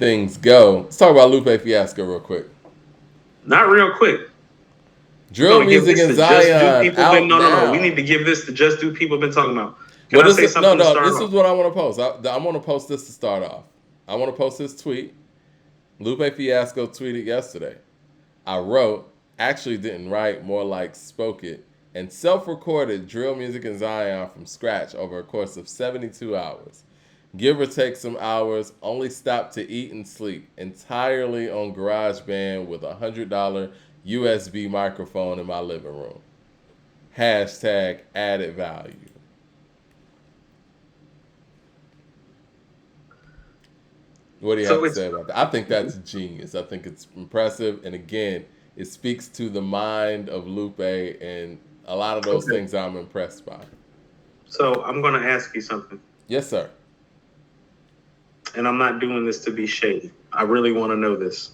things go, let's talk about Lupe Fiasco real quick. Not real quick. We're Drill gonna give music this in to just do Zion people been out no. We need now. to give this to just do people been talking about. Can Well, I this say is no, something to no. start This is off? what I want to post. I want to post this to start off. I want to post this tweet. Lupe Fiasco tweeted yesterday. I wrote, actually didn't write, more like spoke it, and self-recorded drill music in Zion from scratch over a course of 72 hours. Give or take some hours, only stopped to eat and sleep, entirely on GarageBand with a $100 USB microphone in my living room. Hashtag added value. What do you have So to it's say about that? I think that's genius. I think it's impressive. And again, it speaks to the mind of Lupe and a lot of those okay. things I'm impressed by. So I'm gonna ask you something, Yes, sir. and I'm not doing this to be shady. I really want to know this.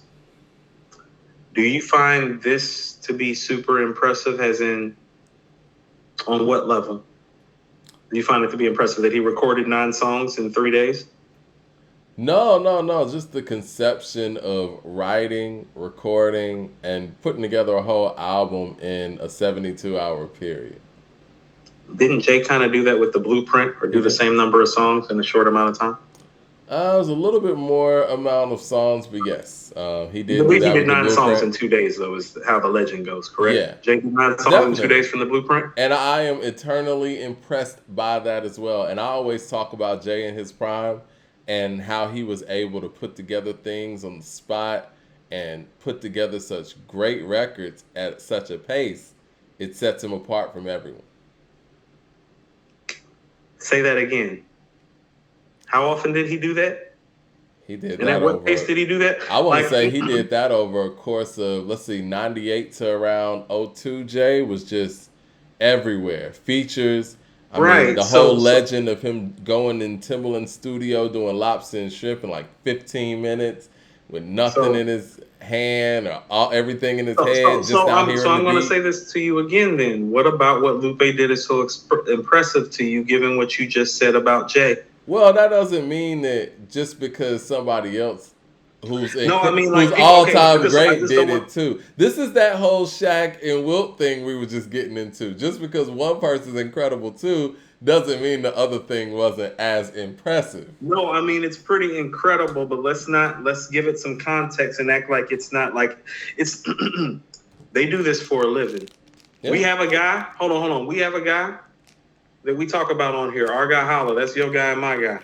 Do you find this to be super impressive? As in, on what level? Do you find it to be impressive that he recorded 9 songs in 3 days? No, no, no. Just the conception of writing, recording, and putting together a whole album in a 72-hour period. Didn't Jay kind of do that with the Blueprint, or He do the did. same number of songs in a short amount of time? It was a little bit more amount of songs, but yes, he I did do believe he that did with the 9 songs blueprint. in 2 days, though, is how the legend goes, correct? Yeah, Jay did 9 songs in two definitely. days from the Blueprint? And I am eternally impressed by that as well. And I always talk about Jay in his prime and how he was able to put together things on the spot and put together such great records at such a pace. It sets him apart from everyone. Say that again. How often did he do that? He did And that at what pace over, did he do that? I want to Like, say he did that over a course of, let's see, 98 to around '02. Jay was just everywhere. Features. I mean, right. the whole So legend of him going in Timberland's studio doing lobster and shrimp in like 15 minutes with nothing so in his hand or everything in his so so, head, just so out I'm so hearing the I'm going to beat. say this to you again. Then, what about what Lupe did is so impressive to you, given what you just said about Jay? Well, that doesn't mean that just because somebody else No, I mean who's like people. all Okay, time I great just did don't it want. too. This is that whole Shaq and Wilt thing we were just getting into. Just because one person's incredible too doesn't mean the other thing wasn't as impressive. No, I mean it's pretty incredible, but let's give it some context and act like it's not like it's. They do this for a living. We Yeah. have a guy. Hold on. We have a guy that we talk about on here. Our guy Holla. That's your guy and my guy.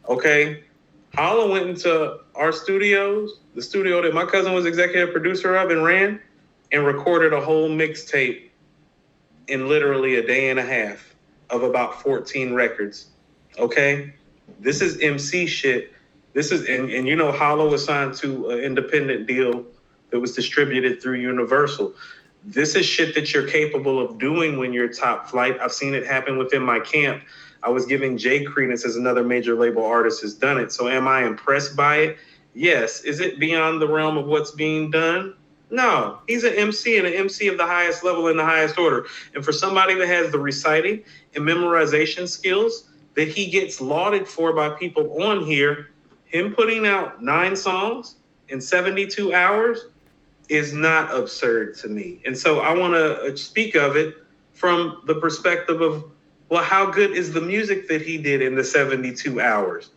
Okay. Holla went into our studios, the studio that my cousin was executive producer of and ran, and recorded a whole mixtape in literally a day and a half of about 14 records. Okay. This is MC shit. This is and you know Holla was signed to an independent deal that was distributed through Universal. This is shit that you're capable of doing when you're top flight. I've seen it happen within my camp. I was giving Jay credence as another major label artist has done it. So am I impressed by it? Yes. Is it beyond the realm of what's being done? No. He's an MC and an MC of the highest level in the highest order. And for somebody that has the reciting and memorization skills that he gets lauded for by people on here, him putting out 9 songs in 72 hours is not absurd to me. And so I want to speak of it from the perspective of, well, how good is the music that he did in the 72 hours?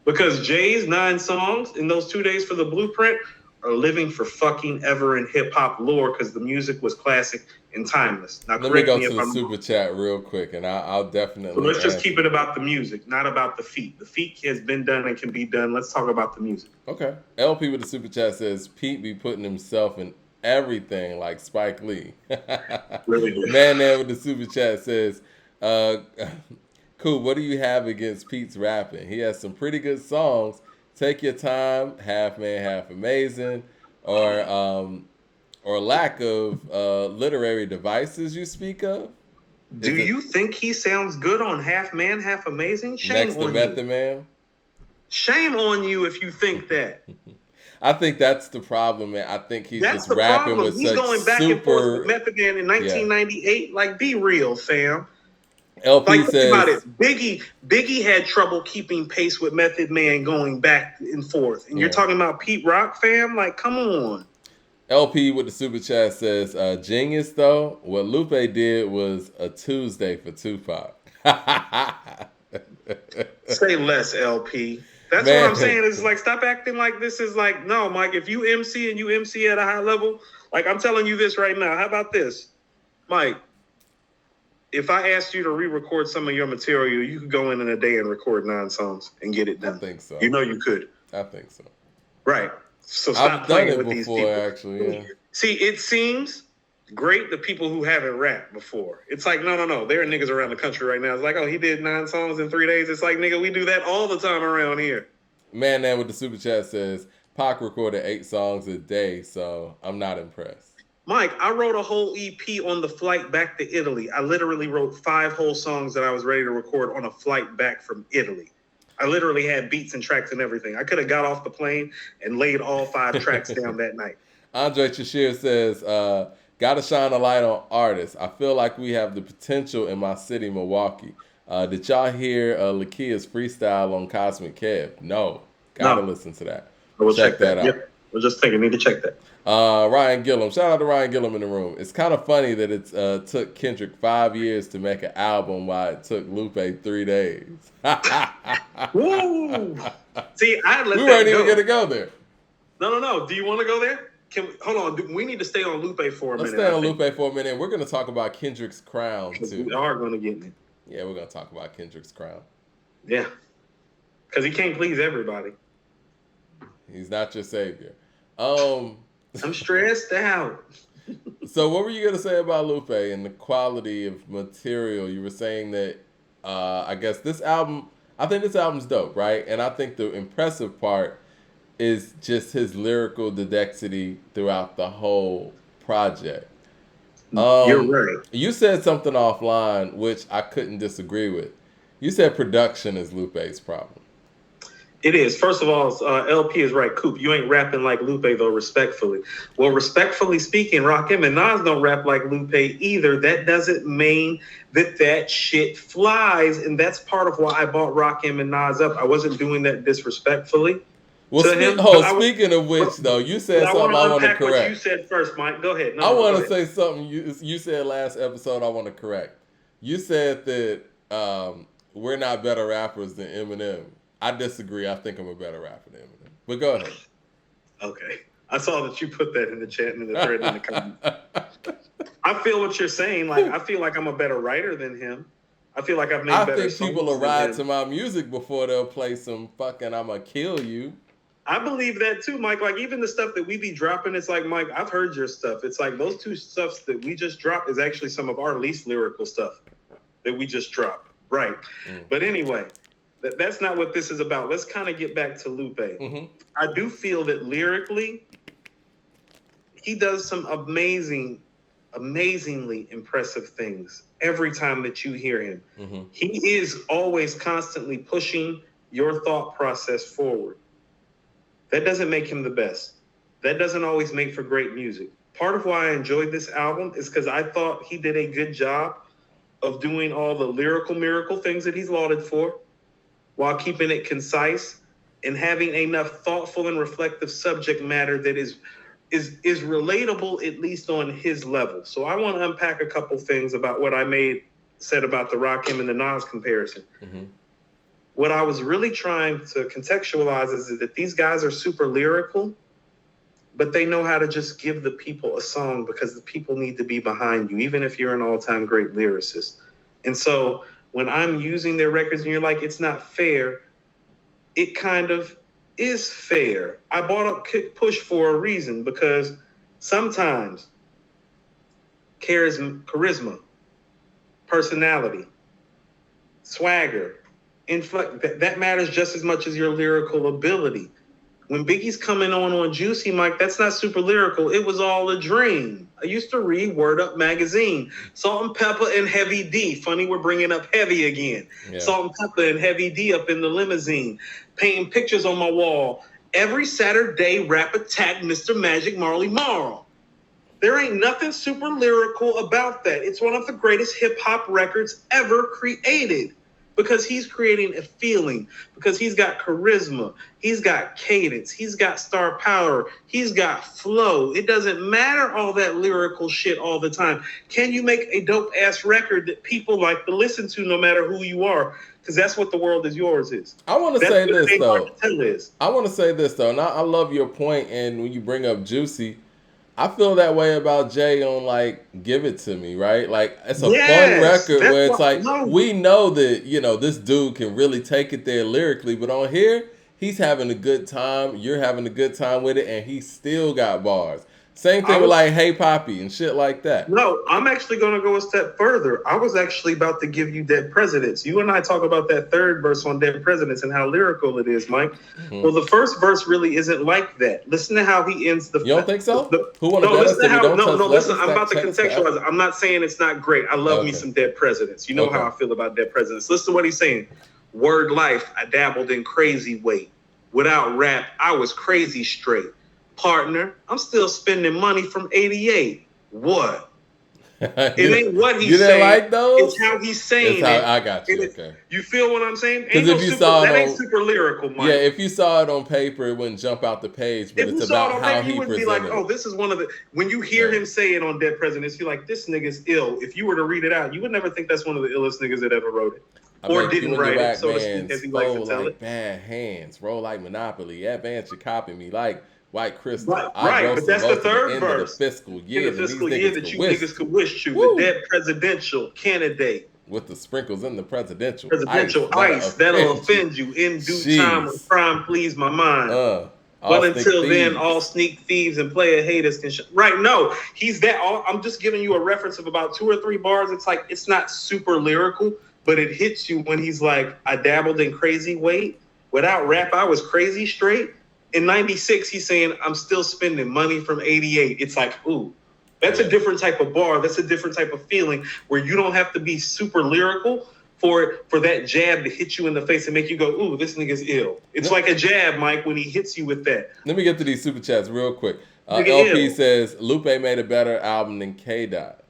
Because Jay's 9 songs in those 2 days for the Blueprint are living for fucking ever in hip hop lore because the music was classic and timeless. Now, Let me correct go me to if the I'm super wrong. chat real quick, and I'll So definitely let's just keep answer. it about the music, not about the feat. The feat has been done and can be done. Let's talk about the music. Okay. LP with the super chat says Pete be putting himself in everything like Spike Lee. Really good. Man there with the super chat says, uh, Coop, what do you have against Pete's rapping? He has some pretty good songs. Take your time, half man, half amazing, or lack of literary devices you speak of. Do Is it you think he sounds good on Half Man, Half Amazing? Shame next to on you. Method Man? Shame on you if you think that. I think that's the problem, man. I think he's That's just the rapping problem. with He's such going back and forth with super, Method Man in yeah. 1998. Like, be real, fam. LP Like, think about says, it. Biggie had trouble keeping pace with Method Man going back and forth. And you're yeah. talking about Pete Rock, fam? Like, come on. LP with the super chat says, genius though. What Lupe did was a Tuesday for Tupac. Say less, LP. That's what I'm Man, saying. It's like, stop acting like this is like, no, Mike, if you MC and you MC at a high level, like I'm telling you this right now. How about this? Mike, if I asked you to re-record some of your material, you could go in a day and record 9 songs and get it done. I think so. You know you could. I think so. Right. So stop I've playing done it with before, these people. actually. Yeah. See, it seems great the people who haven't rapped before. It's like, no. There are niggas around the country right now. It's like, oh, he did 9 songs in 3 days. It's like, nigga, we do that all the time around here. Man with the super chat says, Pac recorded 8 songs a day, so I'm not impressed. Mike, I wrote a whole EP on the flight back to Italy. I literally wrote 5 whole songs that I was ready to record on a flight back from Italy. I literally had beats and tracks and everything. I could have got off the plane and laid all 5 tracks down that night. Andre Chashir says, gotta shine a light on artists. I feel like we have the potential in my city, Milwaukee. Did y'all hear Lakia's freestyle on Cosmic Kev? No. Gotta listen to that. We'll check that out. Yep. We're just thinking, need to check that. Ryan Gillum. Shout out to Ryan Gillum in the room. It's kind of funny that it took Kendrick 5 years to make an album while it took Lupe 3 days. Woo! See, I let we that weren't go. even going to go there. No. Do you want to go there? Hold on. We need to stay on Lupe for a minute. Let's stay on Lupe for a minute. We're going to talk about Kendrick's crown, too. We are going to get it. Yeah, we're going to talk about Kendrick's crown. Yeah. Because he can't please everybody. He's not your savior. I'm stressed out. So what were you going to say about Lupe and the quality of material? You were saying that, I guess I think this album's dope, right? And I think the impressive part is just his lyrical dexterity throughout the whole project. You're right. You said something offline, which I couldn't disagree with. You said production is Lupe's problem. It is. First of all, LP is right. Coop, you ain't rapping like Lupe, though, respectfully. Well, respectfully speaking, Rakim and Nas don't rap like Lupe either. That doesn't mean that shit flies, and that's part of why I bought Rakim and Nas up. I wasn't doing that disrespectfully. Well, speaking of which, though, you said something I want to correct. What you said first, Mike. Go ahead. I want to say something you said last episode I want to correct. You said that we're not better rappers than Eminem. I disagree. I think I'm a better rapper than Eminem. But go ahead. Okay. I saw that you put that in the chat and in the thread in the comments. I feel what you're saying. Like, I feel like I'm a better writer than him. I feel like I've made better songs. I think people will ride to my music before they'll play some fucking I'ma kill you. I believe that too, Mike. Like, even the stuff that we be dropping, it's like, Mike, I've heard your stuff. It's like those 2 stuffs that we just dropped is actually some of our least lyrical stuff that we just dropped. Right. But anyway, that's not what this is about. Let's kind of get back to Lupe. Mm-hmm. I do feel that lyrically, he does some amazingly impressive things every time that you hear him. Mm-hmm. He is always constantly pushing your thought process forward. That doesn't make him the best. That doesn't always make for great music. Part of why I enjoyed this album is because I thought he did a good job of doing all the lyrical miracle things that he's lauded for, while keeping it concise and having enough thoughtful and reflective subject matter that is relatable, at least on his level. So I want to unpack a couple things about what I said about the Rakim and the Nas comparison. Mm-hmm. What I was really trying to contextualize is that these guys are super lyrical, but they know how to just give the people a song because the people need to be behind you, even if you're an all-time great lyricist. And so when I'm using their records and you're like, it's not fair, it kind of is fair. I bought up Kick Push for a reason, because sometimes charisma, personality, swagger, that matters just as much as your lyrical ability. When Biggie's coming on Juicy, Mike, that's not super lyrical. It was all a dream. I used to read Word Up magazine. Salt and Pepper and Heavy D. Funny, we're bringing up Heavy again. Yeah. Salt and Pepper and Heavy D up in the limousine. Painting pictures on my wall. Every Saturday, rap attack Mr. Magic Marley Marl. There ain't nothing super lyrical about that. It's one of the greatest hip hop records ever created because he's creating a feeling, because he's got charisma, he's got cadence, he's got star power, he's got flow. It doesn't matter all that lyrical shit all the time. Can you make a dope ass record that people like to listen to no matter who you are? Because that's what the world is yours is. I want to That's say what this they though. want to tell is. I want to say this though, and I love your point. And when you bring up Juicy, I feel that way about Jay on like "Give It to Me," right? Like it's a fun Yes, record that's where it's what like no. we know that this dude can really take it there lyrically, but on here he's having a good time. You're having a good time with it, and he still got bars. Same thing with like "Hey Poppy" and shit like that. No, I'm actually going to go a step further. I was actually about to give you Dead Presidents. You and I talk about that third verse on Dead Presidents and how lyrical it is, Mike. Mm-hmm. Well, the first verse really isn't like that. Listen to how he ends the. You don't think so? Who want to dead us? Listen. I'm about to contextualize it. I'm not saying it's not great. I love me some Dead Presidents. You know how I feel about Dead Presidents. Listen to what he's saying. Word life, I dabbled in crazy weight. Without rap, I was crazy straight. Partner, I'm still spending money from 88. What? It ain't what he's saying. Like those? It's how he's saying it. I got you. Okay. You feel what I'm saying? Because if you saw it, that ain't super lyrical, Mike. Yeah, if you saw it on paper, it wouldn't jump out the page. But it's about how he presented. You wouldn't be like, "Oh, this is one of the." When you hear him say it on Dead Presidents, you're like, "This nigga's ill." If you were to read it out, you would never think that's one of the illest niggas that ever wrote it, or didn't write it, so to speak, as he likes to tell it. Bad hands, roll like Monopoly. Advance, you copy me like. White Crystal. Right, but that's the third verse. The fiscal year, that you niggas could wish to. The dead presidential candidate. With the sprinkles in the presidential ice that'll offend you in due time when crime please my mind. But until then, all sneak thieves and player haters can right, no, he's that. I'm just giving you a reference of about 2 or 3 bars. It's like, it's not super lyrical, but it hits you when he's like, I dabbled in crazy weight. Without rap, I was crazy straight. In 96, he's saying, I'm still spending money from 88. It's like, ooh, that's a different type of bar. That's a different type of feeling where you don't have to be super lyrical for that jab to hit you in the face and make you go, ooh, this nigga's ill. It's like a jab, Mike, when he hits you with that. Let me get to these super chats real quick. LP says, Lupe made a better album than K-Dot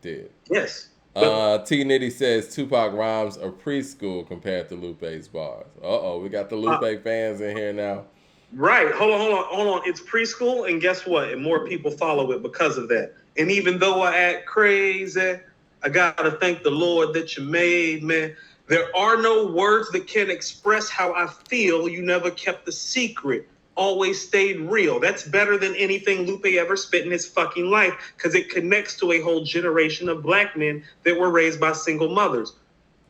did. Yes. T. Nitty says, Tupac rhymes are preschool compared to Lupe's bars. Uh-oh, we got the Lupe fans in here now. Right. Hold on. It's preschool, and guess what? And more people follow it because of that. And even though I act crazy, I gotta thank the Lord that you made me. There are no words that can express how I feel. You never kept the secret. Always stayed real. That's better than anything Lupe ever spit in his fucking life, because it connects to a whole generation of black men that were raised by single mothers.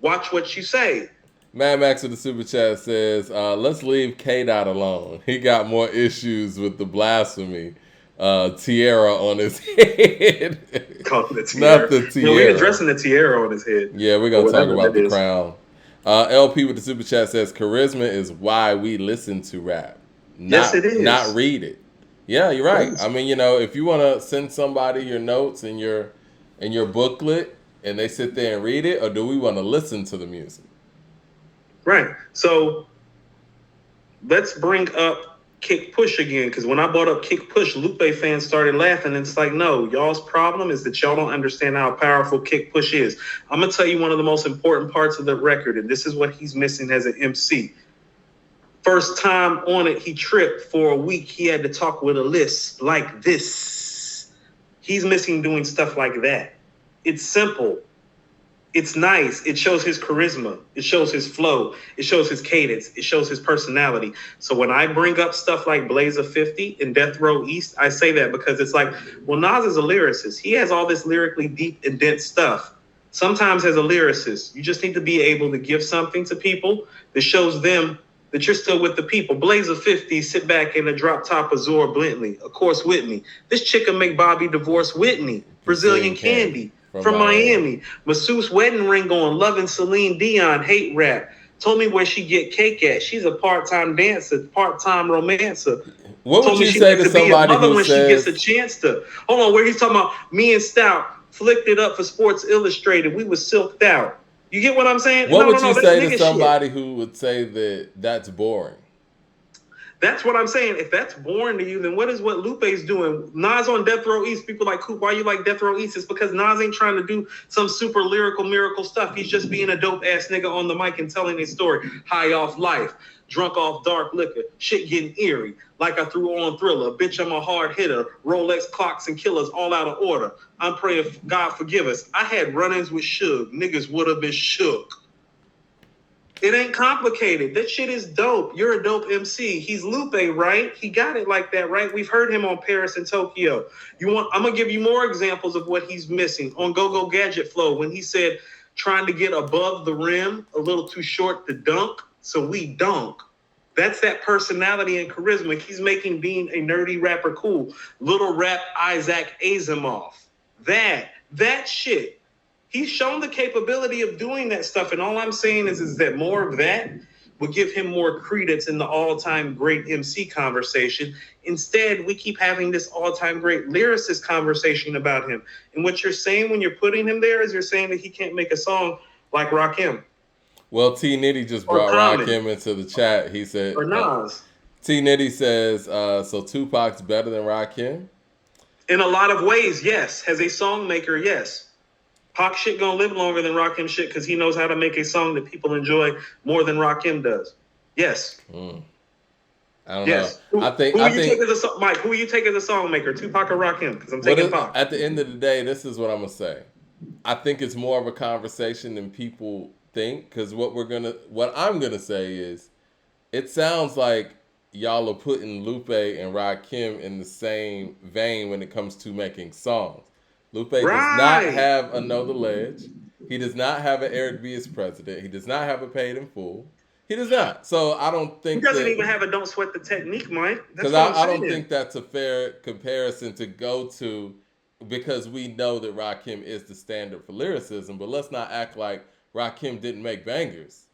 Watch what you say. Mad Max with the super chat says, let's leave K-Dot alone. He got more issues with the blasphemy tiara on his head. Not the tiara. No, we're addressing the tiara on his head. Yeah, we're going to talk about the crown. LP with the super chat says, charisma is why we listen to rap. Yes, it is. Not read it. Yeah, you're right. I mean, if you want to send somebody your notes and your booklet and they sit there and read it, or do we want to listen to the music? Right. So let's bring up Kick Push again, because when I brought up Kick Push, Lupe fans started laughing, and it's like, no, y'all's problem is that y'all don't understand how powerful Kick Push is. I'm going to tell you one of the most important parts of the record, and this is what he's missing as an MC. First time on it, he tripped for a week. He had to talk with a list like this. He's missing doing stuff like that. It's simple. It's nice. It shows his charisma. It shows his flow. It shows his cadence. It shows his personality. So when I bring up stuff like Blaze of 50 and Death Row East, I say that because it's like, well, Nas is a lyricist. He has all this lyrically deep and dense stuff. Sometimes as a lyricist, you just need to be able to give something to people that shows them that you're still with the people. Blaze of 50, sit back in the drop top of Zora Blintley. Of course, Whitney. This chick can make Bobby divorce Whitney. Brazilian Candy. From Miami. Masseuse wedding ring on, loving Celine Dion, hate rap. Told me where she get cake at. She's a part-time dancer, part-time romancer. What would you say to somebody who says... she gets a chance to... Hold on, where he's talking about me and Stout flicked it up for Sports Illustrated. We was silked out. You get what I'm saying? What would you say to somebody who would say that that's boring? That's what I'm saying. If that's boring to you, then what is what Lupe's doing? Nas on Death Row East. People like, Coop, why you like Death Row East? It's because Nas ain't trying to do some super lyrical miracle stuff. He's just being a dope ass nigga on the mic and telling his story. High off life, drunk off dark liquor, shit getting eerie. Like I threw on Thriller. Bitch, I'm a hard hitter. Rolex clocks and killers all out of order. I'm praying God forgive us. I had run-ins with Suge. Niggas would have been shook. It ain't complicated. That shit is dope. You're a dope MC. He's Lupe, right? He got it like that, right? We've heard him on Paris and Tokyo. I'm gonna give you more examples of what he's missing. On Go Go Gadget Flow, when he said trying to get above the rim, a little too short to dunk, so we dunk. That's that personality and charisma. He's making being a nerdy rapper cool. Little rap Isaac Asimov. That shit. He's shown the capability of doing that stuff, and all I'm saying is that more of that would give him more credence in the all-time great MC conversation. Instead, we keep having this all-time great lyricist conversation about him. And what you're saying when you're putting him there is you're saying that he can't make a song like Rakim. Well, T Nitty just brought Rakim into the chat. He said, or Nas. T Nitty says, so Tupac's better than Rakim? In a lot of ways, yes. As a song maker, yes. Pac shit gonna live longer than Rakim shit because he knows how to make a song that people enjoy more than Rakim does. Yes. I don't know. Mike, who you take as a song maker, Tupac or Rakim? Because I'm taking Pac. At the end of the day, this is what I'm gonna say. I think it's more of a conversation than people think. Because what I'm gonna say is, it sounds like y'all are putting Lupe and Rakim in the same vein when it comes to making songs. Lupe does not have a Know the Ledge. He does not have an Eric B as president. He does not have a Paid in Full. He does not. So I don't think he doesn't even have a Don't Sweat the Technique, Mike. Because I don't think that's a fair comparison to go to, because we know that Rakim is the standard for lyricism. But let's not act like Rakim didn't make bangers,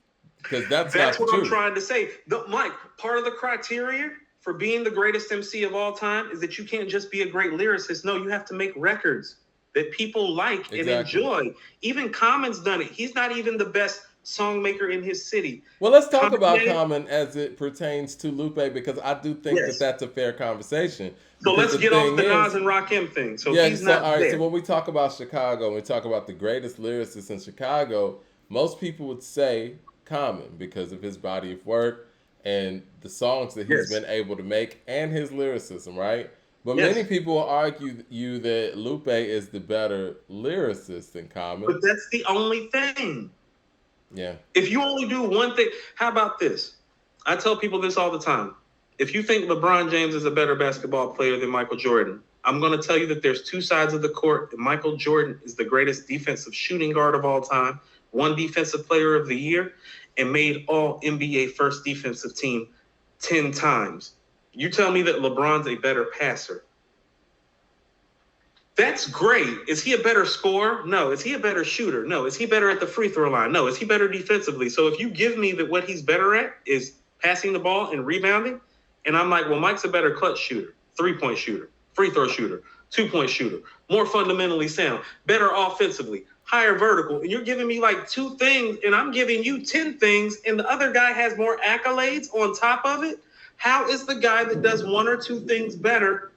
because that's not what true. I'm trying to say. Mike, part of the criteria for being the greatest MC of all time is that you can't just be a great lyricist. No, you have to make records that people like and enjoy. Even Common's done it. He's not even the best song maker in his city. Well, let's talk about Common as it pertains to Lupe, because I do think that that's a fair conversation. So let's get off the Nas and Rakim thing. So he's not all right, there. so when we talk about Chicago, when we talk about the greatest lyricist in Chicago, most people would say Common because of his body of work and the songs that he's been able to make and his lyricism, right? But many people will argue that Lupe is the better lyricist than Common. But that's the only thing. Yeah. If you only do one thing, how about this? I tell people this all the time. If you think LeBron James is a better basketball player than Michael Jordan, I'm going to tell you that there's two sides of the court. And Michael Jordan is the greatest defensive shooting guard of all time, won Defensive Player of the Year, and made all NBA first defensive team 10 times. You tell me that LeBron's a better passer. That's great. Is he a better scorer? No. Is he a better shooter? No. Is he better at the free throw line? No. Is he better defensively? So if you give me that what he's better at is passing the ball and rebounding, and I'm like, well, Mike's a better clutch shooter, 3-point shooter, free throw shooter, 2-point shooter, more fundamentally sound, better offensively, higher vertical, and you're giving me like 2 things, and I'm giving you 10 things, and the other guy has more accolades on top of it. How is the guy that does 1 or 2 things better?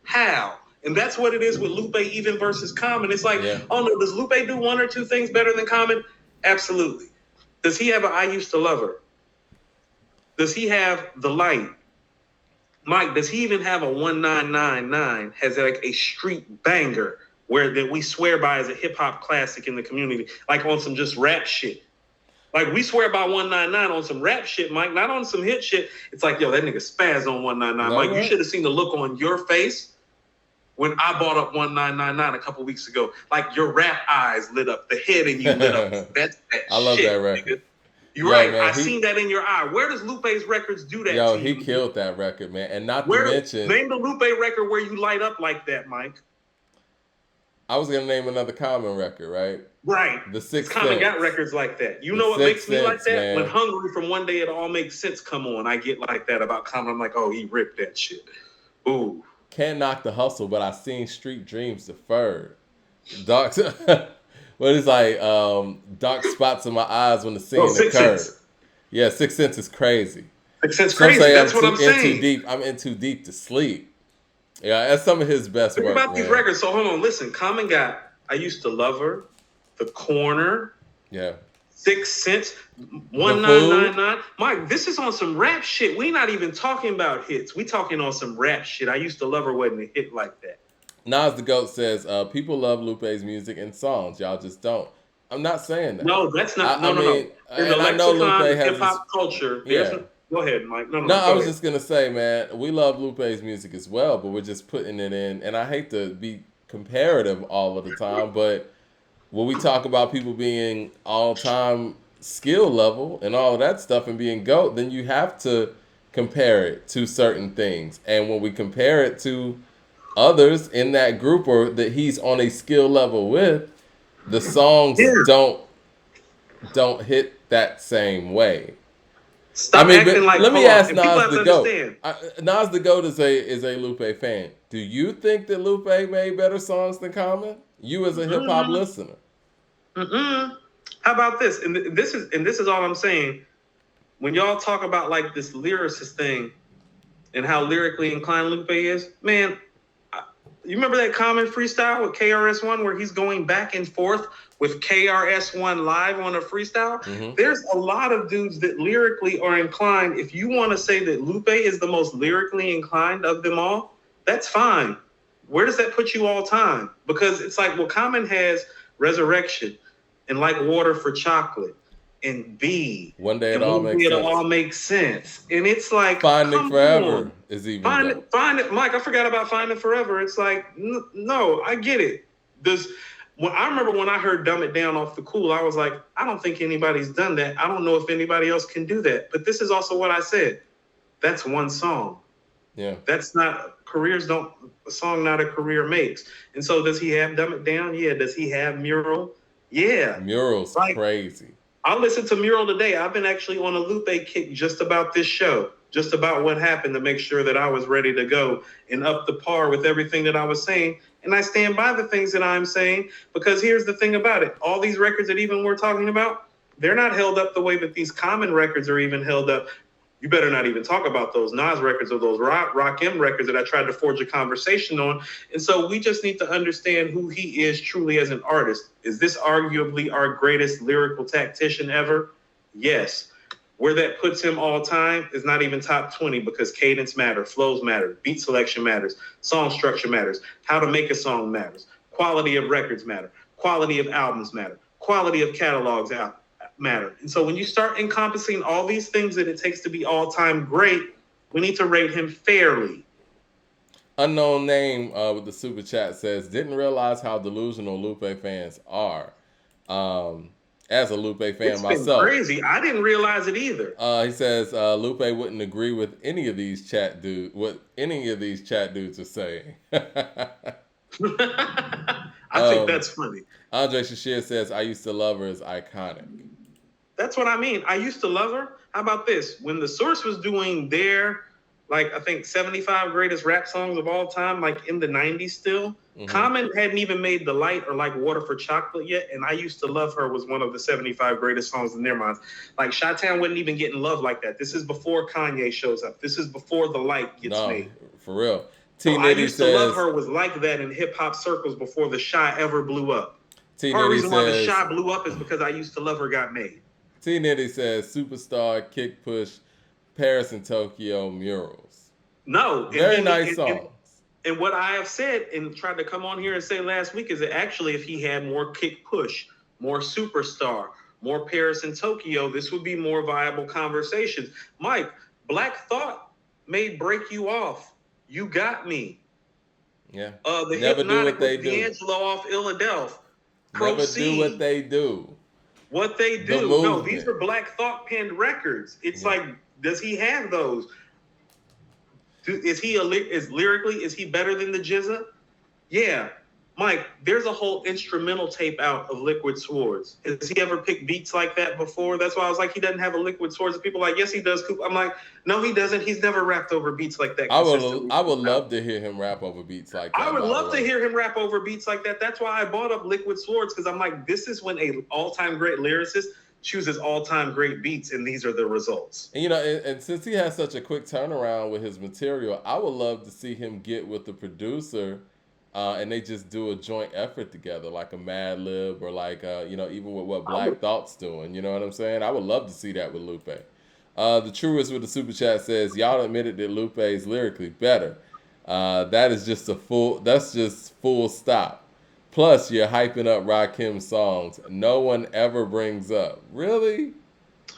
How? And that's what it is with Lupe even versus Common. It's like, oh no, does Lupe do 1 or 2 things better than Common? Absolutely. Does he have an I Used to Love Her? Does he have The Light? Mike, does he even have a 1999? Has like a street banger that we swear by as a hip hop classic in the community, like on some just rap shit? Like, we swear by 199 on some rap shit, Mike, not on some hit shit. It's like, yo, that nigga spazzed on 199. Mike, you should have seen the look on your face when I bought up 1999 a couple weeks ago. Like, your rap eyes lit up, the head in you lit up. That's that I love shit, that record. Nigga. You're right. Man, I seen that in your eye. Where does Lupe's records do that to you? He killed that record, man. And not to mention... Name the Lupe record where you light up like that, Mike. I was going to name another Common record, right? Right. The Sixth Common Sense. got records like that. You know what makes me like that? Man. When Hungry from One Day It All Makes Sense come on, I get like that about Common. I'm like, oh, he ripped that shit. Ooh. Can't knock the hustle, but I seen Street Dreams deferred. Dark, what is like dark spots in my eyes when the scene occurred. Sense. Yeah, Sixth Sense is crazy. That's Some crazy. say That's what I'm in too saying. deep. I'm in too deep to sleep. Yeah, that's some of his best Think work, about these man. records. So hold on, listen. Common got I Used to Love Her, The Corner, Yeah. 6 cents, The Food. 1999. Mike, this is on some rap shit. We not even talking about hits. We talking on some rap shit. I Used to Love Her wasn't a hit like that. Nas the Goat says, people love Lupe's music and songs. Y'all just don't. I'm not saying that. No, that's not. I No, no, mean, no. In the and I know Lupe lexicon of has hip this. hop culture, there's Yeah. go ahead, Mike. No, no, No, no. I Go was ahead. just gonna say, man, we love Lupe's music as well, but we're just putting it in. And I hate to be comparative all of the time, but when we talk about people being all-time skill level and all of that stuff and being GOAT, then you have to compare it to certain things. And when we compare it to others in that group or that he's on a skill level with, the songs Yeah. don't hit that same way. Stop acting But like. let me Hold on. ask And people Nas have the to GOAT. understand. Nas the GOAT is a Lupe fan. Do you think that Lupe made better songs than Common? You as a hip hop Mm-mm, listener. mm-mm. How about this? And this is all I'm saying. When y'all talk about like this lyricist thing and how lyrically inclined Lupe is, man, you remember that Common freestyle with KRS-One where he's going back and forth with KRS-One live on a freestyle? Mm-hmm. There's a lot of dudes that lyrically are inclined. If you want to say that Lupe is the most lyrically inclined of them all, that's fine. Where does that put you all time? Because it's like, well, Common has Resurrection and Like Water for Chocolate and B. One Day It And All one day Makes it'll Sense. all make sense. And it's like, Finding come Forever on. is even Find GOAT. it, Mike. I forgot about Finding Forever. It's like, no, I get it. I remember when I heard Dumb It Down off the Cool, I was like, I don't think anybody's done that. I don't know if anybody else can do that. But this is also what I said. That's one song. Yeah. That's not careers. Don't a song not a career makes. And so does he have Dumb It Down? Yeah. Does he have Mural? Yeah. Mural's Like, crazy. I listened to Mural today. I've been actually on a Lupe kick just about this show, just about what happened to make sure that I was ready to go and up the par with everything that I was saying. And I stand by the things that I'm saying because here's the thing about it. All these records that even we're talking about, they're not held up the way that these Common records are even held up. You better not even talk about those Nas records or those Rakim records that I tried to forge a conversation on. And so we just need to understand who he is truly as an artist. Is this arguably our greatest lyrical tactician ever? Yes. Where that puts him all time is not even top 20 because cadence matters, flows matter, beat selection matters, song structure matters, how to make a song matters, quality of records matter, quality of albums matter, quality of catalogs matter. And so when you start encompassing all these things that it takes to be all-time great, we need to rate him fairly. Unknown name with the super chat says, didn't realize how delusional Lupe fans are. As a Lupe fan It's myself. been crazy. I didn't realize it either. He says Lupe wouldn't agree with any of these chat dudes. What any of these chat dudes are saying. I think that's funny. Andre Shashir says, I Used to Love Her is iconic. That's what I mean. I Used to Love Her. How about this? When The Source was doing their, like, I think 75 greatest rap songs of all time, like in the 90s still, Common hadn't even made The Light or Like Water for Chocolate yet, and I Used to Love Her was one of the 75 greatest songs in their minds. Like, Chi-Town wasn't even getting love like that. This is before Kanye shows up. This is before The Light gets made. For real. So I Used to Love Her was like that in hip-hop circles before The Shy ever blew up. Part of the reason why The Shy blew up is because I Used to Love Her got made. T Nitty says, Superstar, Kick Push, Paris and Tokyo, Murals. No. Very nice songs. And what I have said and tried to come on here and say last week is that actually if he had more Kick Push, more Superstar, more Paris and Tokyo, this would be more viable conversations. Mike, Black Thought may break you off. You Got Me. Yeah. The Never do what they do. D'Angelo off Philadelphia. Never do what they do. What they do. No, these are Black Thought penned records. It's like, does he have those? Is lyrically, is he better than the Jizza? Yeah. Mike, there's a whole instrumental tape out of Liquid Swords. Has he ever picked beats like that before? That's why I was like, he doesn't have a Liquid Swords. And people are like, yes, he does, Coop. I'm like, no, he doesn't. He's never rapped over beats like that. I would love to hear him rap over beats like that. I would love to hear him rap over beats like that. That's why I bought up Liquid Swords, because I'm like, this is when a all-time great lyricist chooses all-time great beats, and these are the results. And and since he has such a quick turnaround with his material, I would love to see him get with the producer, and they just do a joint effort together, like a Mad Lib or like even with what Black Thought's doing. You know what I'm saying? I would love to see that with Lupe. The Truest with the super chat says, y'all admitted that Lupe is lyrically better. That's just full stop. Plus, you're hyping up Rakim's songs. No one ever brings up. Really?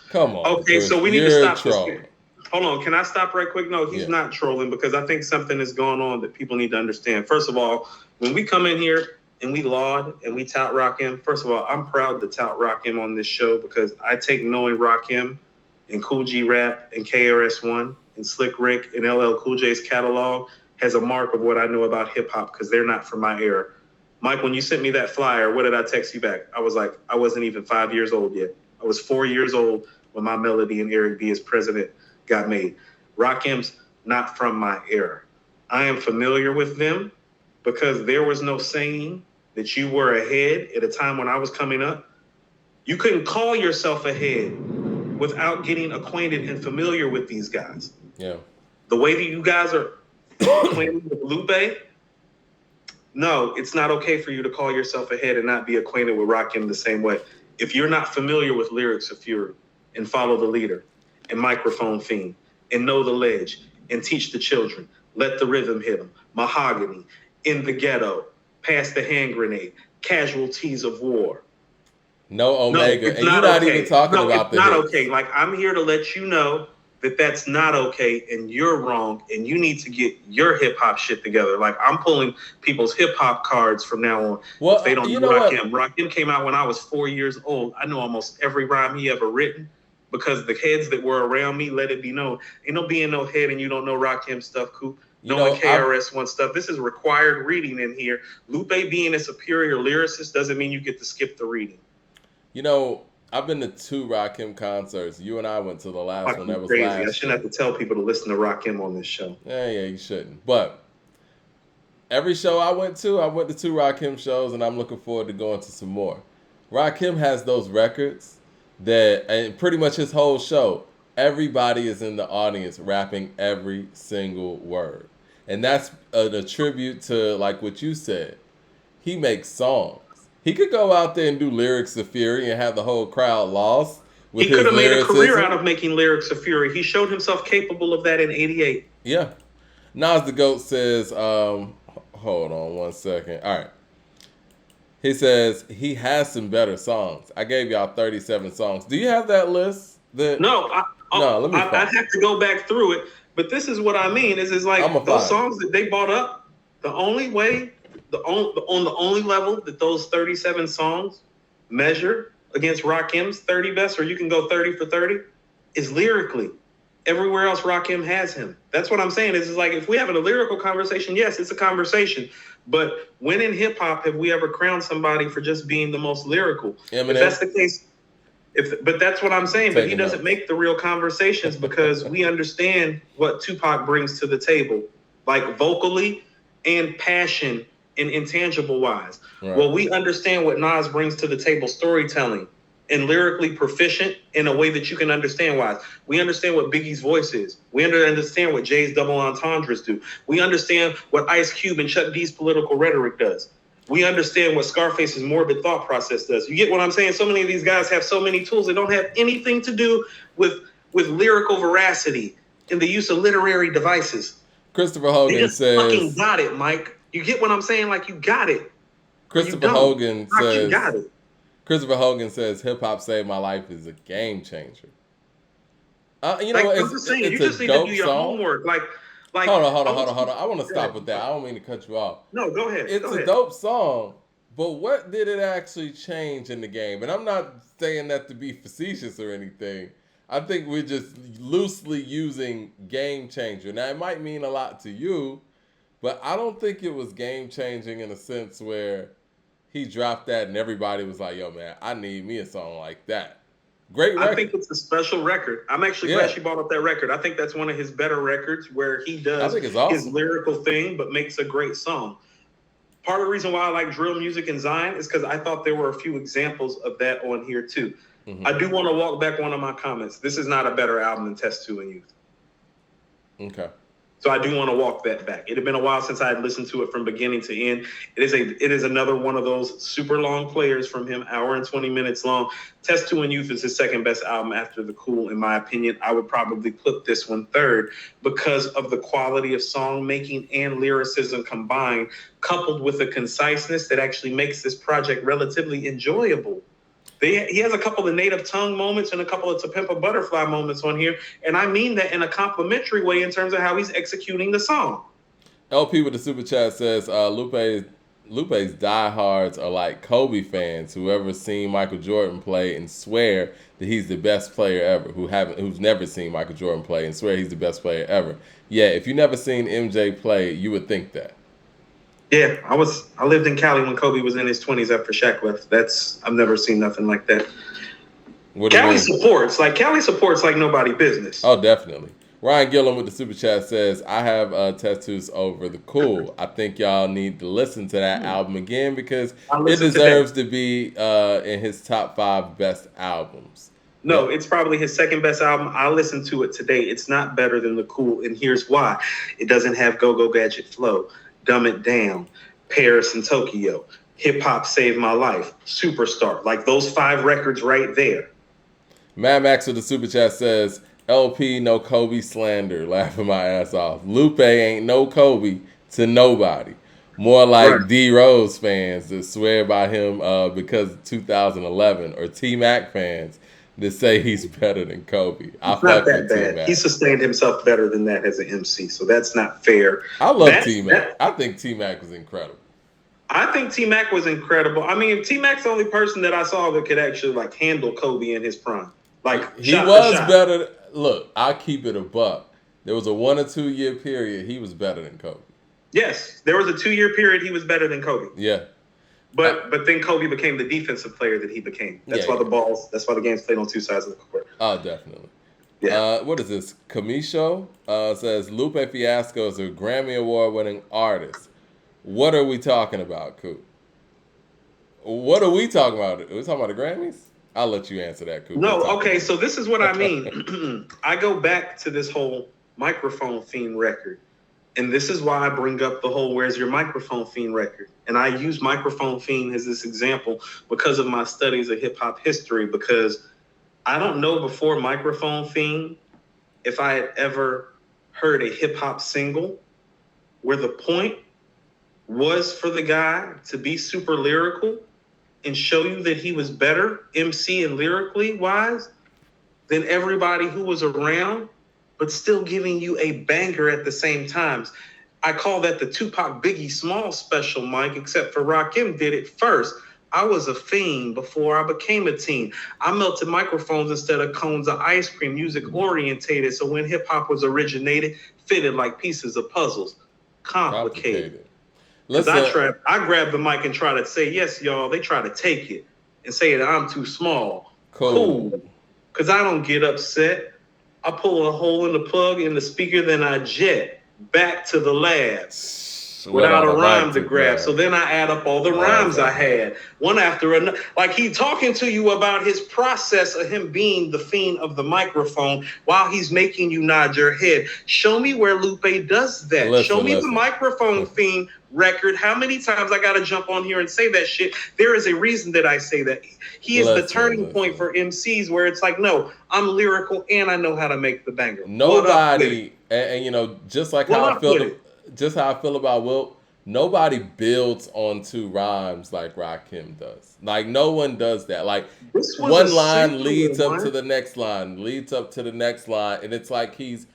Come on. Okay, Chris, so we need to stop this. trolling. Hold on, can I stop right quick? No, he's not trolling, because I think something is going on that people need to understand. First of all, when we come in here and we laud and we tout Rakim, first of all, I'm proud to tout Rakim on this show, because I take knowing Rakim and Cool G Rap and KRS-One and Slick Rick and LL Cool J's catalog as a mark of what I know about hip-hop, because they're not from my era. Mike, when you sent me that flyer, what did I text you back? I was like, I wasn't even 5 years old yet. I was 4 years old when My Melody and Eric B as president got made. Rakim's not from my era. I am familiar with them because there was no saying that you were ahead at a time when I was coming up. You couldn't call yourself ahead without getting acquainted and familiar with these guys. Yeah. The way that you guys are acquainted with Lupe, no, it's not okay for you to call yourself ahead and not be acquainted with Rakim the same way. If you're not familiar with Lyrics of Fury and Follow the Leader and Microphone Fiend and Know the Ledge and Teach the Children, Let the Rhythm Hit 'em, Mahogany, In the Ghetto, Pass the Hand Grenade, Casualties of War. No Omega. And you're not even talking about the hits. It's not hits. okay. Like, I'm here to let you know that that's not okay and you're wrong and you need to get your hip-hop shit together. Like, I'm pulling people's hip-hop cards from now on. Well, if they don't know Rakim. Rakim came out when I was 4 years old. I know almost every rhyme he ever written because the heads that were around me let it be known. Ain't no being no head and you don't know Rakim stuff, Coop. Knowing KRS-One stuff. This is required reading in here. Lupe being a superior lyricist doesn't mean you get to skip the reading. I've been to 2 Rakim concerts. You and I went to the last one. That was crazy. last I shouldn't have to tell people to listen to Rakim on this show. Yeah, you shouldn't. But every show I went to 2 Rakim shows, and I'm looking forward to going to some more. Rakim has those records and pretty much his whole show, everybody is in the audience rapping every single word. And that's a tribute to, like what you said. He makes songs. He could go out there and do Lyrics of Fury and have the whole crowd lost. He could have made a career out of making Lyrics of Fury. He showed himself capable of that in '88. Yeah. Nas the GOAT says, hold on one second. All right. He says he has some better songs. I gave y'all 37 songs. Do you have that list? No, let me I have to go back through it. But this is what I mean. Is like those songs that they bought up, the only way, on the only level that those 37 songs measure against Rakim's 30 best, or you can go 30 for 30, is lyrically. Everywhere else Rakim has him. That's what I'm saying. Is like, if we're having a lyrical conversation, yes, it's a conversation. But when in hip hop have we ever crowned somebody for just being the most lyrical? Eminem. If that's the case, but that's what I'm saying. But he doesn't make the real conversations because we understand what Tupac brings to the table, like vocally and passion and intangible wise. Right. Well, we understand what Nas brings to the table, storytelling and lyrically proficient in a way that you can understand wise. We understand what Biggie's voice is. We understand what Jay's double entendres do. We understand what Ice Cube and Chuck D's political rhetoric does. We understand what Scarface's morbid thought process does. You get what I'm saying? So many of these guys have so many tools that don't have anything to do with lyrical veracity and the use of literary devices. Christopher Hogan says, fucking got it, Mike. You get what I'm saying? Like, you got it. Christopher Hogan says, got it. Christopher Hogan says, hip hop saved my life is a game changer. It's you just need to do your homework. Like, hold on. I want to stop with that. I don't mean to cut you off. No, go ahead. It's a dope song, but what did it actually change in the game? And I'm not saying that to be facetious or anything. I think we're just loosely using game changer. Now, it might mean a lot to you, but I don't think it was game changing in a sense where he dropped that and everybody was like, yo, man, I need me a song like that. Great record. I think it's a special record. I'm actually glad she brought up that record. I think that's one of his better records where he does his lyrical thing but makes a great song. Part of the reason why I like drill music and Zion is because I thought there were a few examples of that on here too. I do want to walk back one of my comments. This is not a better album than Test 2 and Youth. Okay. So I do want to walk that back. It had been a while since I had listened to it from beginning to end. It is another one of those super long players from him, hour and 20 minutes long. Test 2 and Youth is his second best album after The Cool, in my opinion. I would probably put this one third because of the quality of song making and lyricism combined, coupled with a conciseness that actually makes this project relatively enjoyable. He has a couple of native tongue moments and a couple of To Pimp a Butterfly moments on here. And I mean that in a complimentary way in terms of how he's executing the song. LP with the super chat says, Lupe's diehards are like Kobe fans who ever seen Michael Jordan play and swear that he's the best player ever, who's never seen Michael Jordan play and swear he's the best player ever. Yeah, if you never seen MJ play, you would think that. Yeah, I lived in Cali when Kobe was in his 20s after Shaq left. I've never seen nothing like that. Cali supports like nobody business. Oh, definitely. Ryan Gillum with the super chat says, I have tattoos over The Cool. I think y'all need to listen to that album again because it deserves to be in his top 5 best albums. No, it's probably his second best album. I listened to it today. It's not better than The Cool, and here's why. It doesn't have Go-Go Gadget flow. Dumb It Down, Paris and Tokyo, Hip Hop Saved My Life, Superstar. Like those 5 records right there. Mad Max with the super chat says, LP no Kobe slander, laughing my ass off. Lupe ain't no Kobe to nobody. More like right. D Rose fans that swear by him because of 2011, or T Mac fans that say he's better than Kobe. I fuck with T-Mac. He sustained himself better than that as an MC, so that's not fair. I love T-Mac. I think T-Mac was incredible. I think T-Mac was incredible. I mean, T-Mac's the only person that I saw that could actually like handle Kobe in his prime. Like he was better. Look, I'll keep it a buck. There was a 1 or 2 year period he was better than Kobe. Yes, there was a 2-year period he was better than Kobe. Yeah. But then Kobe became the defensive player that he became. That's why the game's played on 2 sides of the court. Oh, definitely. Yeah. What is this? Camisho says Lupe Fiasco is a Grammy Award winning artist. What are we talking about, Coop? What are we talking about? Are we talking about the Grammys? I'll let you answer that, Coop. No, okay, so this is what I mean. I go back to this whole microphone theme record. And this is why I bring up the whole Where's Your Microphone Fiend record. And I use Microphone Fiend as this example because of my studies of hip-hop history, because I don't know before Microphone Fiend if I had ever heard a hip-hop single where the point was for the guy to be super lyrical and show you that he was better MC and lyrically wise than everybody who was around, but still giving you a banger at the same times. I call that the Tupac Biggie Small special, Mike, except for Rakim did it first. I was a fiend before I became a teen. I melted microphones instead of cones of ice cream, music orientated. So when hip hop was originated, fitted like pieces of puzzles. Complicated. I grab the mic and try to say, yes, y'all, they try to take it and say that I'm too small. Cool. Because I don't get upset. I pull a hole in the plug in the speaker, then I jet back to the lab without a rhyme to grab. So then I add up all the rhymes I had, one after another. Like he talking to you about his process of him being the fiend of the microphone while he's making you nod your head. Show me where Lupe does that. Show me the Microphone Fiend record. How many times I got to jump on here and say that shit? There is a reason that I say that. He is the turning point for MCs where it's like, no, I'm lyrical and I know how to make the banger. Nobody, and you know, just how I feel about Wilt, nobody builds onto rhymes like Rakim does. Like no one does that. Like one line leads up to the next line, leads up to the next line, and it's like he's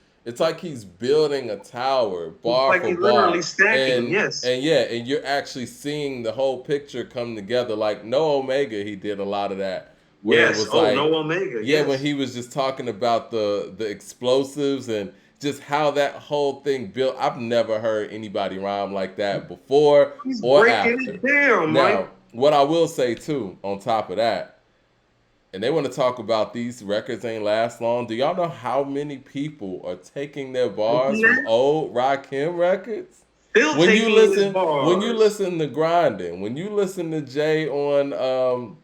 building a tower, bar for bar. Literally stacking, yes. And you're actually seeing the whole picture come together. Like No Omega, he did a lot of that. Yes, No Omega. Yeah, yes. When he was just talking about the explosives and just how that whole thing built. I've never heard anybody rhyme like that before or after. He's breaking it down, Mike. Now, what I will say too, on top of that, and they want to talk about these records ain't last long. Do y'all know how many people are taking their bars from old Rakim records? When you listen to Grinding, when you listen to Jay on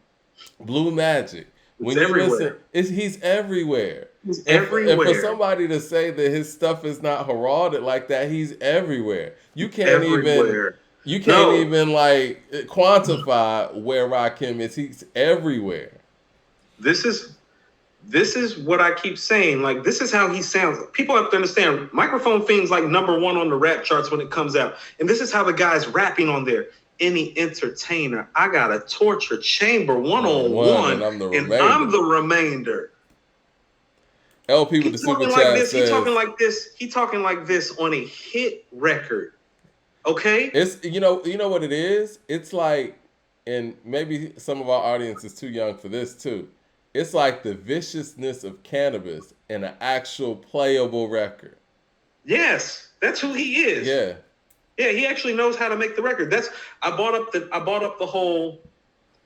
Blue Magic, When you listen, he's everywhere. He's And everywhere. for somebody to say that his stuff is not heralded like that, he's everywhere. You can't even like quantify where Rakim is. He's everywhere. This is what I keep saying. Like, this is how he sounds. People have to understand, Microphone Fiend's like #1 on the rap charts when it comes out. And this is how the guy's rapping on there. Any entertainer, I got a torture chamber one-on-one, and I'm the remainder. LP with the super chat says, he talking like this on a hit record. Okay? It's you know what it is? It's like, and maybe some of our audience is too young for this too. It's like the viciousness of cannabis in an actual playable record. Yes, that's who he is. Yeah. Yeah, he actually knows how to make the record. I brought up the whole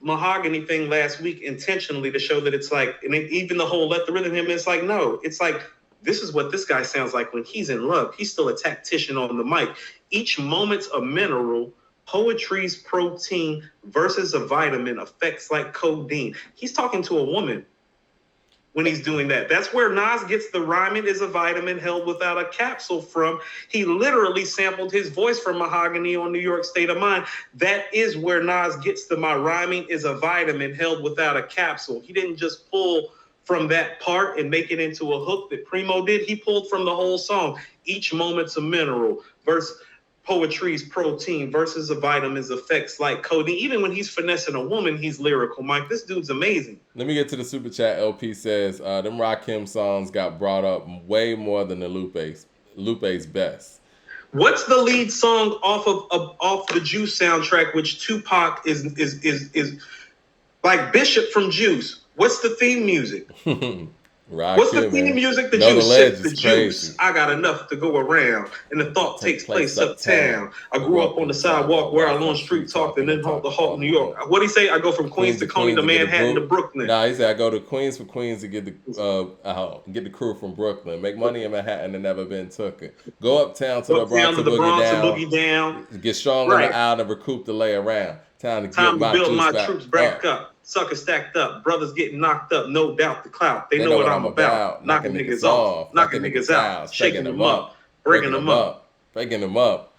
mahogany thing last week intentionally to show that it's like, and even the whole let the rhythm him, it's like, no, it's like, this is what this guy sounds like when he's in love. He's still a tactician on the mic. Each moment's a mineral, poetry's protein versus a vitamin, effects like codeine. He's talking to a woman when he's doing that. That's where Nas gets the rhyming is a vitamin held without a capsule from. He literally sampled his voice from Mahogany on New York State of Mind. That is where Nas gets the my rhyming is a vitamin held without a capsule. He didn't just pull from that part and make it into a hook that Primo did. He pulled from the whole song. Each moment's a mineral. Verse poetry's protein versus a vitamin's effects like codeine. Even when he's finessing a woman, he's lyrical. Mike, this dude's amazing. Let me get to the super chat. LP says, them Rakim songs got brought up way more than the Lupe's best. What's the lead song off the Juice soundtrack, which Tupac is like Bishop from Juice? What's the theme music? Rakim, what's the theme music? The Juice sip the juice. I got enough to go around, and the thought takes place uptown. I grew up on the sidewalk where I on street talked and then halt in New York. What'd he say? I go from Queens to Coney to Manhattan to Brooklyn. Nah, he said I go to Queens for Queens to get the crew from Brooklyn. Make money in Manhattan and never been tooken. Go uptown to the Bronx to boogie down. Get strong on the island, recoup the lay around. Time to build my troops back up. Suckers stacked up, brothers getting knocked up, no doubt the clout. They know what I'm about. Knocking niggas off, knocking niggas out, shaking them up, breaking them up, waking them up.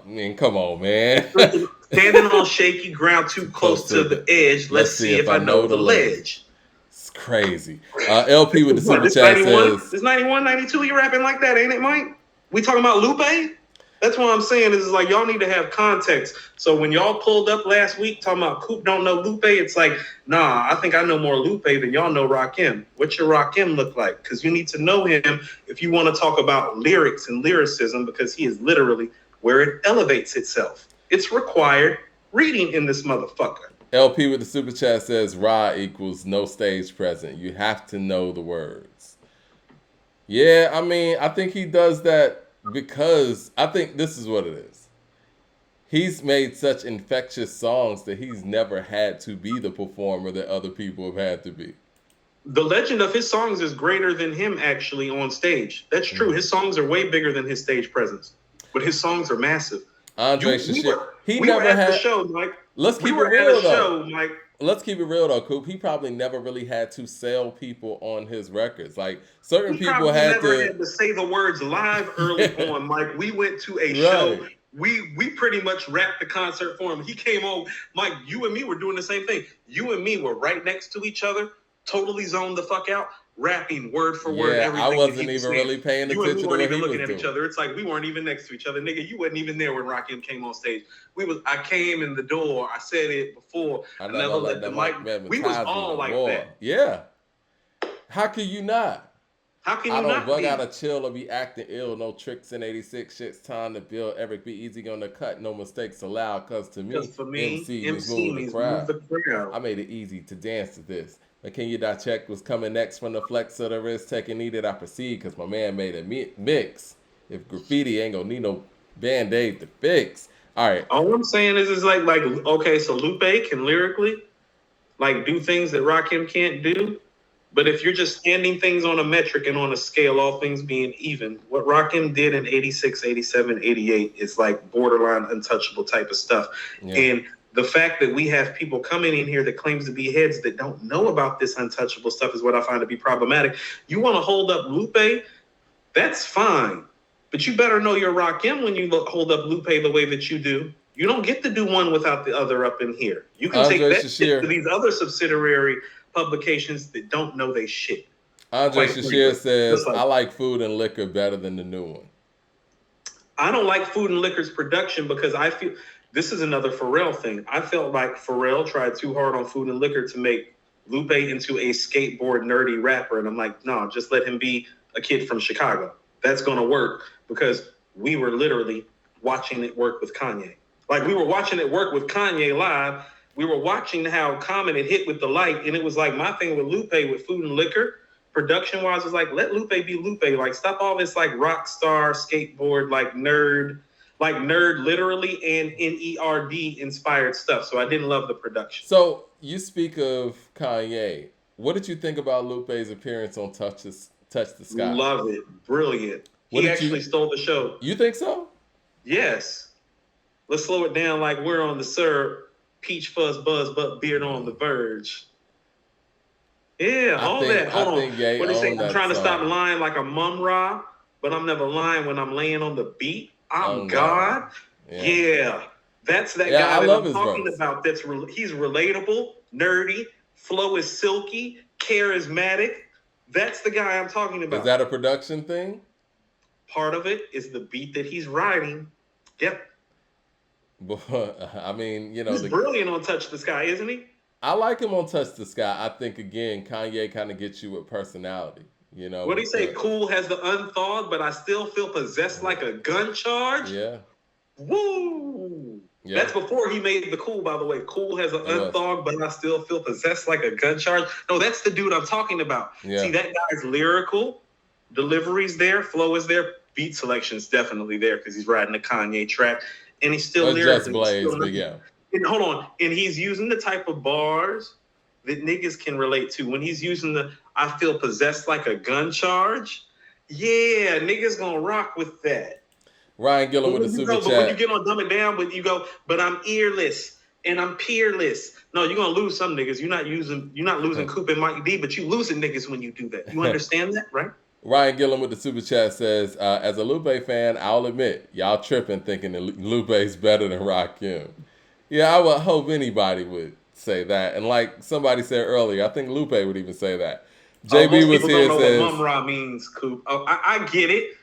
I mean, come on, man. Standing on shaky ground too close to the edge. Let's see if I know the ledge. It's crazy. LP with the super chat says, "It's 91, 92. You rapping like that, ain't it, Mike? We talking about Lupe?" That's what I'm saying is like y'all need to have context. So when y'all pulled up last week talking about Coop don't know Lupe, it's like, nah, I think I know more Lupe than y'all know Rakim. What's your Rakim look like? Because you need to know him if you want to talk about lyrics and lyricism, because he is literally where it elevates itself. It's required reading in this motherfucker. LP with the super chat says, Ra equals no stage present. You have to know the words. Yeah, I mean, I think he does that because I think this is what it is. He's made such infectious songs that he's never had to be the performer that other people have had to be. The legend of his songs is greater than him actually on stage. That's true. Mm-hmm. His songs are way bigger than his stage presence, but his songs are massive. Andre Shashir, he never had the show, Mike. Let's keep it real though. Let's keep it real though, Coop. He probably never really had to sell people on his records. Like certain people had to say the words live early on. Mike, we went to a show. We pretty much wrapped the concert for him. He came on. Mike, you and me were doing the same thing. You and me were right next to each other, totally zoned the fuck out, rapping word for word. Everything I wasn't even really paying attention to what he was doing. We weren't even looking at each other. It's like we weren't even next to each other. Nigga, you wasn't even there when Rakim came on stage. I came in the door. I said it before. I never let the mic. We was all like that. Yeah. How can you not? How can you not? I don't bug out of chill or be acting ill. No tricks in 86. Shit's time to build. Eric be easy on the cut. No mistakes allowed. Cause to me, MC was moving the crowd. I made it easy to dance to this. But can you check what's coming next from the flex of the wrist? Taking needed, I proceed, because my man made a mix. If graffiti ain't gonna need no Band-Aid to fix. All right. All I'm saying is like, okay, so Lupe can lyrically, like, do things that Rakim can't do. But if you're just standing things on a metric and on a scale, all things being even, what Rakim did in 86, 87, 88 is like borderline untouchable type of stuff. Yeah. And the fact that we have people coming in here that claims to be heads that don't know about this untouchable stuff is what I find to be problematic. You want to hold up Lupe? That's fine. But you better know your Rakim when you hold up Lupe the way that you do. You don't get to do one without the other up in here. You can Andre take that Shashir. shit to these other subsidiary publications that don't know they shit. Andre Shashir says, I like Food and Liquor better than the new one. I don't like Food and Liquor's production because I feel this is another Pharrell thing. I felt like Pharrell tried too hard on Food and Liquor to make Lupe into a skateboard nerdy rapper. And I'm like, no, just let him be a kid from Chicago. That's going to work because we were literally watching it work with Kanye. Like we were watching it work with Kanye live. We were watching how Common had hit with the light. And it was like my thing with Lupe with Food and Liquor. Production wise was like, let Lupe be Lupe. Like stop all this like rock star skateboard, like nerd literally and NERD inspired stuff. So I didn't love the production. So you speak of Kanye. What did you think about Lupe's appearance on Touch the Sky? Love it. Brilliant. He actually stole the show. You think so? Yes. Let's slow it down like we're on the syrup. Peach fuzz buzz but beard on the verge. Yeah, Hold on. What do you say? I'm trying to stop lying like a mum ra, but I'm never lying when I'm laying on the beat. I'm God. Yeah. That's that guy that I'm talking about. He's relatable, nerdy, flow is silky, charismatic. That's the guy I'm talking about. Is that a production thing? Part of it is the beat that he's riding. Yep. But, I mean, you know. He's brilliant on Touch the Sky, isn't he? I like him on Touch the Sky. I think, again, Kanye kind of gets you with personality. You know. What do you say? Cool has the unthawed, but I still feel possessed like a gun charge? Yeah. Woo! Yeah. That's before he made the Cool, by the way. Cool has an unthawed, but I still feel possessed like a gun charge. No, that's the dude I'm talking about. Yeah. See, that guy's lyrical. Delivery's there. Flow is there. Beat selection's definitely there because he's riding the Kanye track. And he's still lyrical. Just Blaze, but yeah. And hold on. And he's using the type of bars that niggas can relate to. When he's using the I feel possessed like a gun charge, yeah, niggas gonna rock with that. Ryan Gillen with the super chat. But when you get on Dumb It Down, but you go, but I'm earless and I'm peerless. No, you're gonna lose some niggas. You're not losing Coop and Mike D, but you losing niggas when you do that. You understand that, right? Ryan Gillen with the super chat says, as a Lupe fan, I'll admit, y'all tripping thinking that Lupe's better than Rakim. Yeah, I would hope anybody would say that. And like somebody said earlier, I think Lupe would even say that. JB was here don't know says, what Mum means, Coop. Oh, I get it.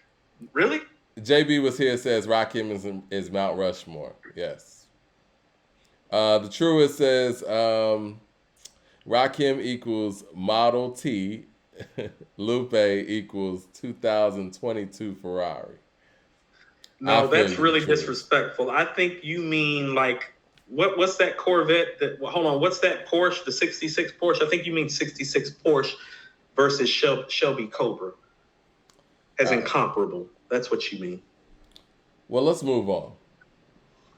Really? JB was here says Rakim is Mount Rushmore. Yes. The Truest says Rakim equals Model T. Lupe equals 2022 Ferrari. No, that's really disrespectful. I think you mean like what's that Corvette hold on, what's that Porsche, the 66 Porsche? I think you mean 66 Porsche versus Shelby Cobra as incomparable. That's what you mean. Well, let's move on.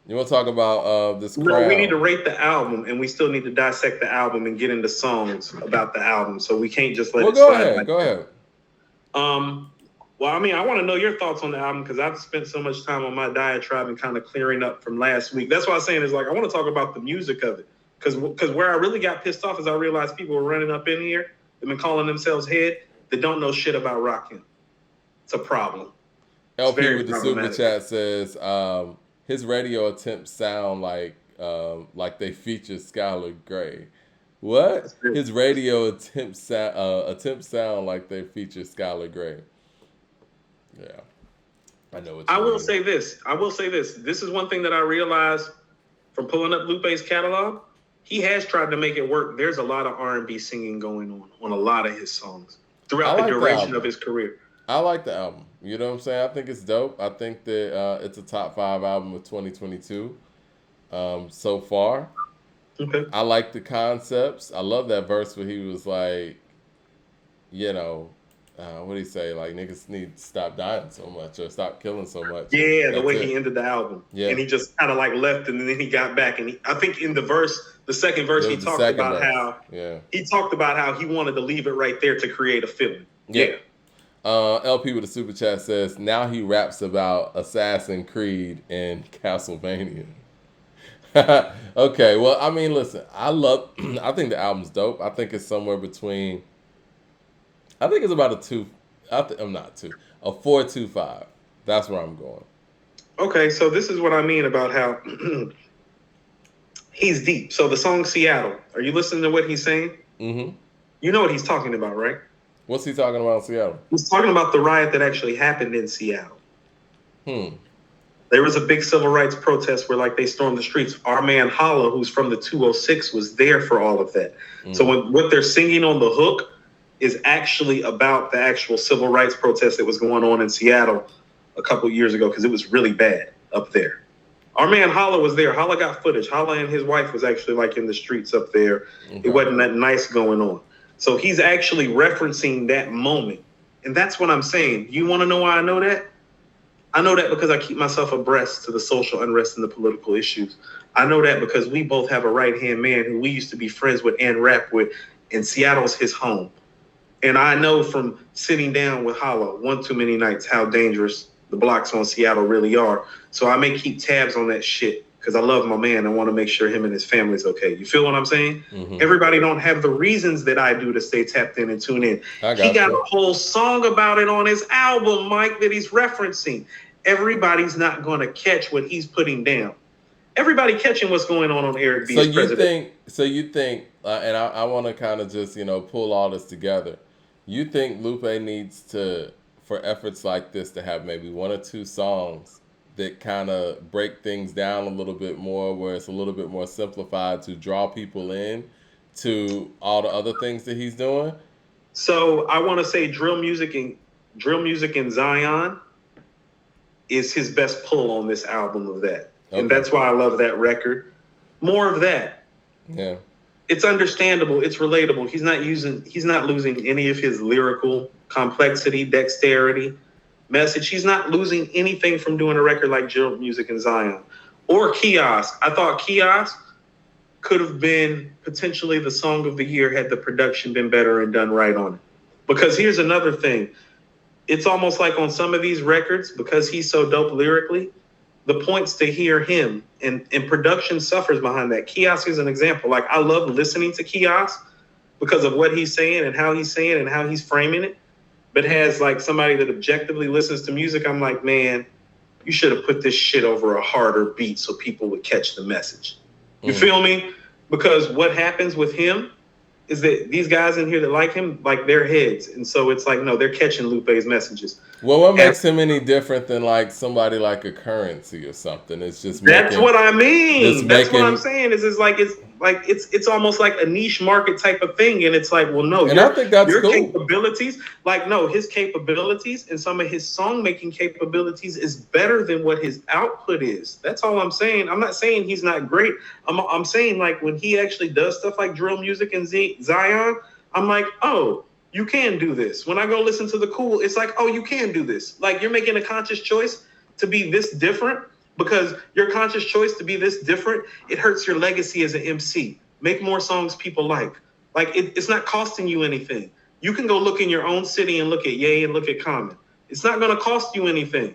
You want to talk about this crowd? No, we need to rate the album, and we still need to dissect the album and get into songs about the album. So we can't just let it slide. Go ahead. Well, I mean, I want to know your thoughts on the album because I've spent so much time on my diatribe and kind of clearing up from last week. That's why I'm saying is like I want to talk about the music of it because where I really got pissed off is I realized people were running up in here. They've been calling themselves head that don't know shit about Rakim. It's a problem. LP with the super chat says his radio attempts sound like they feature Skylar Grey. What? His radio attempts sound like they feature Skylar Grey. Yeah, I know what you mean. I will say this. This is one thing that I realized from pulling up Lupe's catalog. He has tried to make it work. There's a lot of R&B singing going on a lot of his songs throughout the duration of his career. I like the album. You know what I'm saying? I think it's dope. I think that it's a top 5 album of 2022 so far. Okay. I like the concepts. I love that verse where he was like, you know, what did he say? Like, niggas need to stop dying so much or stop killing so much. Yeah, the way he ended the album. Yeah. And he just kind of like left and then he got back. And I think in the second verse, he talked about how he wanted to leave it right there to create a feeling. Yeah. LP with a super chat says, now he raps about Assassin's Creed and Castlevania. Okay, well, I mean, listen, I love. I think the album's dope. I think it's somewhere between. I think it's about a two. I'm not two. A 4.25. That's where I'm going. Okay, so this is what I mean about how he's deep. So the song Seattle, are you listening to what he's saying? Mm-hmm. You know what he's talking about, right? What's he talking about in Seattle? He's talking about the riot that actually happened in Seattle. Hmm. There was a big civil rights protest where like they stormed the streets. Our man Holla, who's from the 206, was there for all of that. So what they're singing on the hook is actually about the actual civil rights protest that was going on in Seattle a couple years ago because it was really bad up there. Our man Holla was there. Holla got footage. Holla and his wife was actually like in the streets up there. Okay. It wasn't that nice going on. So he's actually referencing that moment. And that's what I'm saying. You want to know why I know that? I know that because I keep myself abreast to the social unrest and the political issues. I know that because we both have a right-hand man who we used to be friends with and rap with, and Seattle's his home. And I know from sitting down with Holla one too many nights how dangerous the blocks on Seattle really are. So I may keep tabs on that shit because I love my man and want to make sure him and his family's okay. You feel what I'm saying? Mm-hmm. Everybody don't have the reasons that I do to stay tapped in and tune in. He got a whole song about it on his album, Mike, that he's referencing. Everybody's not going to catch what he's putting down. Everybody catching what's going on Eric B's president. So you think, and I want to kind of just, pull all this together. You think Lupe needs to, for efforts like this, to have maybe one or two songs that kind of break things down a little bit more, where it's a little bit more simplified to draw people in to all the other things that he's doing? So I want to say drill music in Zion is his best pull on this album of that. Okay. And that's why I love that record. More of that. Yeah. It's understandable. It's relatable. He's not losing any of his lyrical complexity, dexterity, message. He's not losing anything from doing a record like Drill Music in Zion or Kiosk. I thought Kiosk could have been potentially the song of the year had the production been better and done right on it. Because here's another thing. It's almost like on some of these records, because he's so dope lyrically, the points to hear him and production suffers behind that. Kiosk is an example. Like, I love listening to Kiosk because of what he's saying and how he's framing it. But has like somebody that objectively listens to music, I'm like, man, you should have put this shit over a harder beat so people would catch the message. You feel me? Because what happens with him is that these guys in here that like him, like their heads. And so it's like, no, they're catching Lupe's messages. Well, what makes him any different than like somebody like a Currency or something? It's just that's what I mean. That's what I'm saying. It's almost like a niche market type of thing. And it's like, well, no, and I think that's cool. Capabilities, like, no, his capabilities and some of his song making capabilities is better than what his output is. That's all I'm saying. I'm not saying he's not great. I'm saying like when he actually does stuff like drill music and Zion, I'm like, oh, you can do this. When I go listen to the Cool, it's like, oh, you can do this. Like, you're making a conscious choice to be this different, because your conscious choice to be this different, it hurts your legacy as an MC. Make more songs people like. Like, it's not costing you anything. You can go look in your own city and look at Ye and look at Common. It's not going to cost you anything.